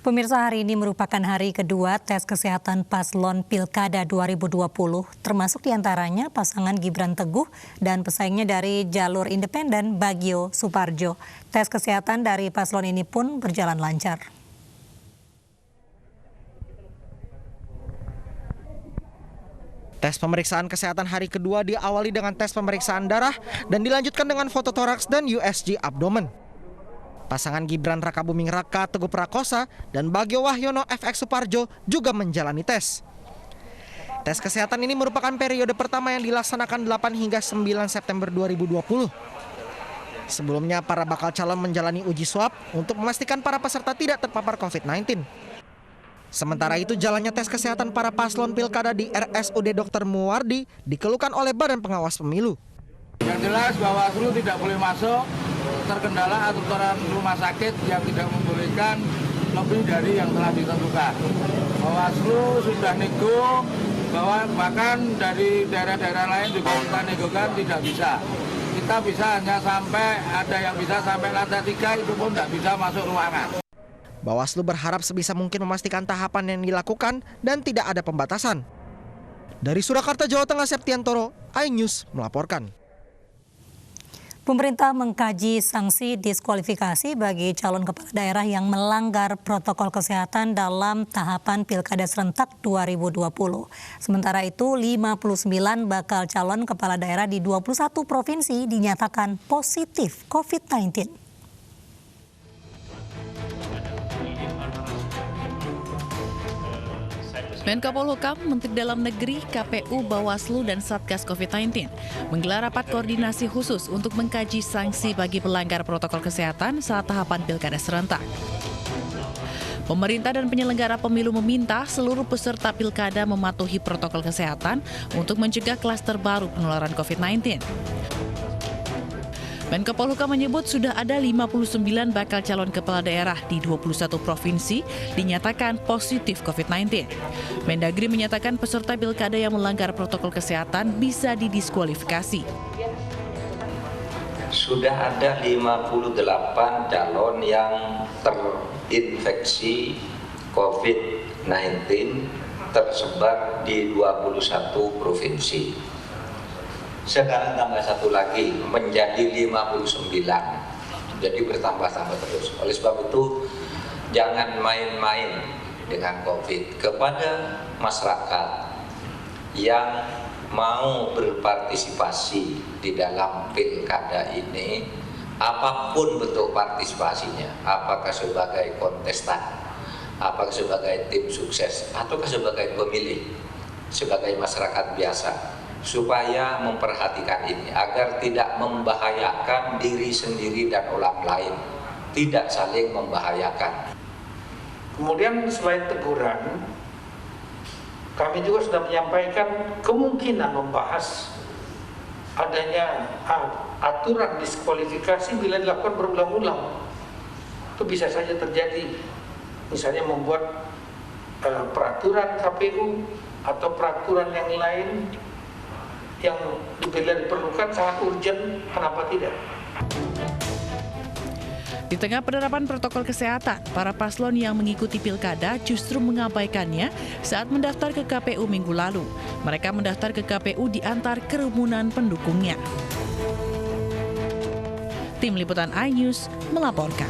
Pemirsa, hari ini merupakan hari kedua tes kesehatan paslon Pilkada 2020, termasuk diantaranya pasangan Gibran Teguh dan pesaingnya dari jalur independen Bagio Suparjo. Tes kesehatan dari paslon ini pun berjalan lancar. Tes pemeriksaan kesehatan hari kedua diawali dengan tes pemeriksaan darah dan dilanjutkan dengan foto toraks dan USG abdomen. Pasangan Gibran Rakabuming Raka Teguh Prakosa dan Bagio Wahyono FX Suparjo juga menjalani tes. Tes kesehatan ini merupakan periode pertama yang dilaksanakan 8 hingga 9 September 2020. Sebelumnya, para bakal calon menjalani uji swab untuk memastikan para peserta tidak terpapar COVID-19. Sementara itu, jalannya tes kesehatan para paslon pilkada di RSUD Dr. Muwardi dikeluhkan oleh Badan Pengawas Pemilu. Yang jelas Bawaslu tidak boleh masuk terkendala aturan rumah sakit yang tidak membolehkan lebih dari yang telah ditentukan. Bawaslu sudah nego bahwa bahkan dari daerah-daerah lain juga kita negokan tidak bisa. Kita bisa hanya sampai ada yang bisa sampai lantai 3 itu pun tidak bisa masuk ruangan. Bawaslu berharap sebisa mungkin memastikan tahapan yang dilakukan dan tidak ada pembatasan. Dari Surakarta, Jawa Tengah, Septiantoro, iNews melaporkan. Pemerintah mengkaji sanksi diskualifikasi bagi calon kepala daerah yang melanggar protokol kesehatan dalam tahapan Pilkada Serentak 2020. Sementara itu, 59 bakal calon kepala daerah di 21 provinsi dinyatakan positif COVID-19. Menko Polhukam, Menteri Dalam Negeri, KPU, Bawaslu, dan Satgas COVID-19 menggelar rapat koordinasi khusus untuk mengkaji sanksi bagi pelanggar protokol kesehatan saat tahapan Pilkada Serentak. Pemerintah dan penyelenggara pemilu meminta seluruh peserta Pilkada mematuhi protokol kesehatan untuk mencegah klaster baru penularan COVID-19. Menko Polhukam menyebut sudah ada 59 bakal calon kepala daerah di 21 provinsi dinyatakan positif COVID-19. Mendagri menyatakan peserta pilkada yang melanggar protokol kesehatan bisa didiskualifikasi. Sudah ada 58 calon yang terinfeksi COVID-19 tersebar di 21 provinsi. Sekarang tambah satu lagi menjadi 59, jadi bertambah-tambah terus. Oleh sebab itu jangan main-main dengan COVID. Kepada masyarakat yang mau berpartisipasi di dalam pilkada ini, apapun bentuk partisipasinya, apakah sebagai kontestan, apakah sebagai tim sukses, ataukah sebagai pemilih, sebagai masyarakat biasa, supaya memperhatikan ini agar tidak membahayakan diri sendiri dan orang lain, tidak saling membahayakan. Kemudian selain teguran, kami juga sudah menyampaikan kemungkinan membahas adanya aturan diskualifikasi bila dilakukan berulang-ulang. Itu bisa saja terjadi, misalnya membuat peraturan KPU atau peraturan yang lain yang bila diperlukan sangat urgent, kenapa tidak? Di tengah penerapan protokol kesehatan, para paslon yang mengikuti pilkada justru mengabaikannya saat mendaftar ke KPU minggu lalu. Mereka mendaftar ke KPU di antar kerumunan pendukungnya. Tim Liputan iNews melaporkan.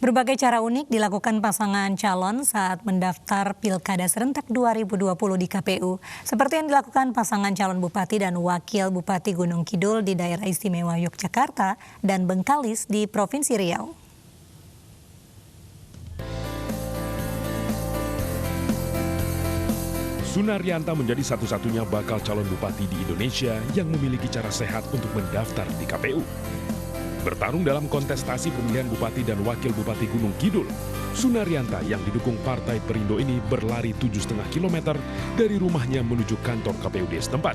Berbagai cara unik dilakukan pasangan calon saat mendaftar Pilkada Serentak 2020 di KPU. Seperti yang dilakukan pasangan calon Bupati dan Wakil Bupati Gunung Kidul di Daerah Istimewa Yogyakarta dan Bengkalis di Provinsi Riau. Sunaryanto menjadi satu-satunya bakal calon bupati di Indonesia yang memiliki cara sehat untuk mendaftar di KPU. Bertarung dalam kontestasi pemilihan Bupati dan Wakil Bupati Gunung Kidul, Sunaryanto yang didukung Partai Perindo ini berlari 7,5 km dari rumahnya menuju kantor KPUD setempat.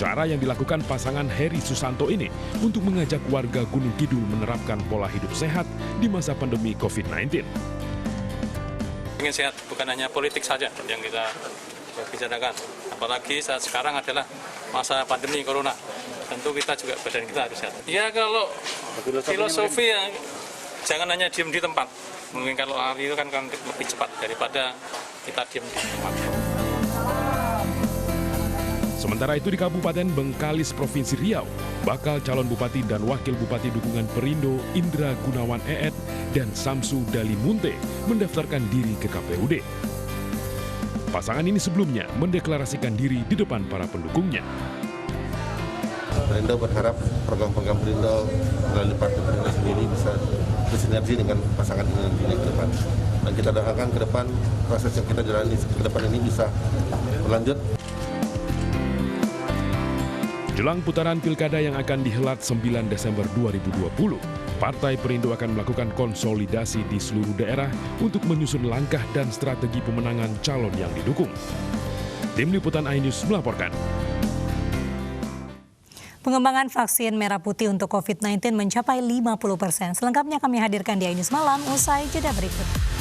Cara yang dilakukan pasangan Heri Susanto ini untuk mengajak warga Gunung Kidul menerapkan pola hidup sehat di masa pandemi COVID-19. Ingin sehat, bukan hanya politik saja yang kita bicarakan. Apalagi saat sekarang adalah masa pandemi corona. Tentu kita juga badan kita harus sehat. Ya kalau filosofi yang jangan hanya diem di tempat. Mungkin kalau lari itu kan lebih cepat daripada kita diem di tempat. Sementara itu di Kabupaten Bengkalis, Provinsi Riau, bakal calon bupati dan wakil bupati dukungan Perindo Indra Gunawan Eet dan Samsu Dali Munte mendaftarkan diri ke KPUD. Pasangan ini sebelumnya mendeklarasikan diri di depan para pendukungnya. Perindo berharap program-program Perindo melalui partai Perindo sendiri bisa bersinergi dengan pasangan ini ke depan. Dan kita doakan ke depan proses yang kita jalani ke depan ini bisa berlanjut. Jelang putaran pilkada yang akan dihelat 9 Desember 2020, Partai Perindo akan melakukan konsolidasi di seluruh daerah untuk menyusun langkah dan strategi pemenangan calon yang didukung. Tim Liputan iNews melaporkan. Pengembangan vaksin merah putih untuk COVID-19 mencapai 50%. Selengkapnya kami hadirkan di iNews Malam usai jeda berikut.